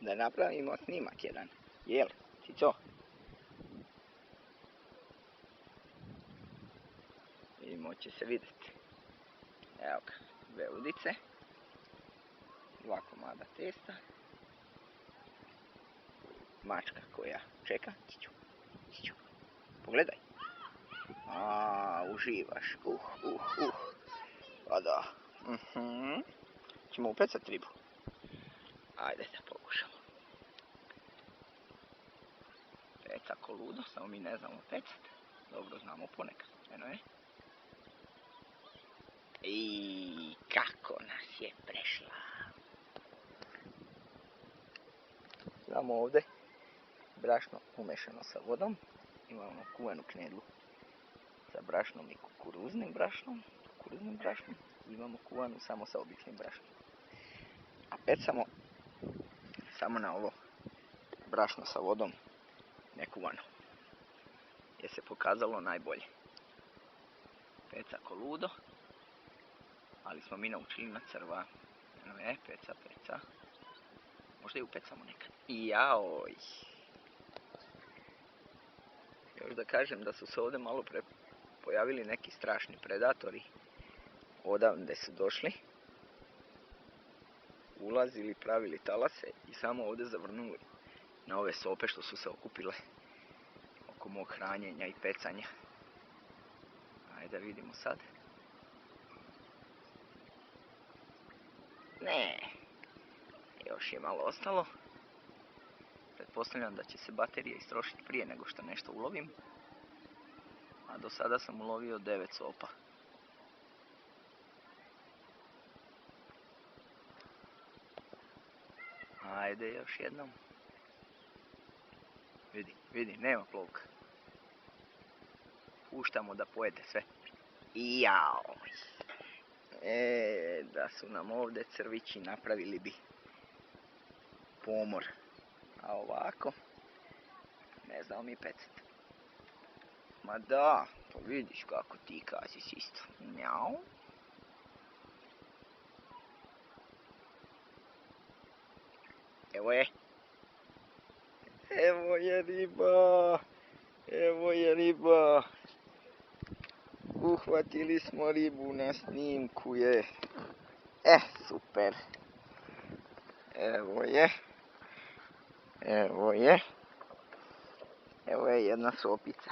da napravimo snimak jedan. Jel, Cico? I moće se vidjeti. Evo ga, 2 udice. 2 komada testa. Mačka koja čeka. Ciću, ciću. Pogledaj. Uživaš. Pa da. Ćemo upecat ribu. Ajde da pokušamo. Peca ko ludo, samo mi ne znamo pecat. Dobro znamo ponekad. Eno je. I kako nas je prešla. Imamo ovdje brašno umešano sa vodom. Imamo kuvanu knedlu sa brašnom i kukuruznim brašnom. Imamo kuvanu samo sa običnim brašnom. A pecamo samo na ovo brašno sa vodom, ne kuvano. Jer se pokazalo najbolje. Peca ko ludo. Ali smo mi naučili na crva. Eno je, peca. Možda i upecamo nekad. Jaoj. Još da kažem da su se ovdje malo pojavili neki strašni predatori. Odavde su došli. Ulazili, pravili talase i samo ovdje zavrnuli na ove sope što su se okupile oko mog hranjenja i pecanja. Ajde da vidimo sad. Ne, još je malo ostalo. Pretpostavljam da će se baterija istrošiti prije nego što nešto ulovim. A do sada sam ulovio 9 sopa. Ajde još jednom. Vidi, nema plovka. Puštamo da pojede sve. Jao. Da su nam ovdje crvići napravili bi pomor. A ovako, ne znamo mi pecat. Ma da, pa vidiš kako ti kaziš isto. Njau. Evo je riba. Uhvatili smo ribu na snimku je. Super. Evo je jedna sopica.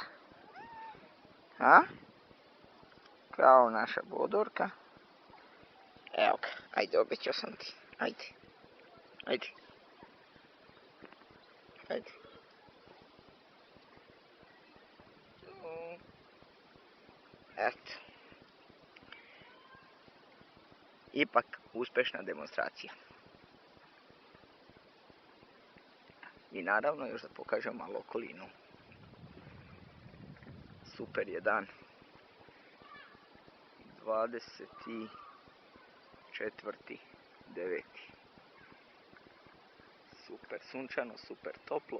Kao naša bodorka. Evo ga, ajde, obećao sam ti. Ajde. Eto. Ipak uspješna demonstracija. I naravno još da pokažem malo okolinu. Super je dan. 24.9. Super sunčano, super toplo.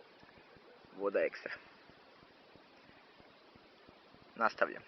Voda ekstra. Nastavljam.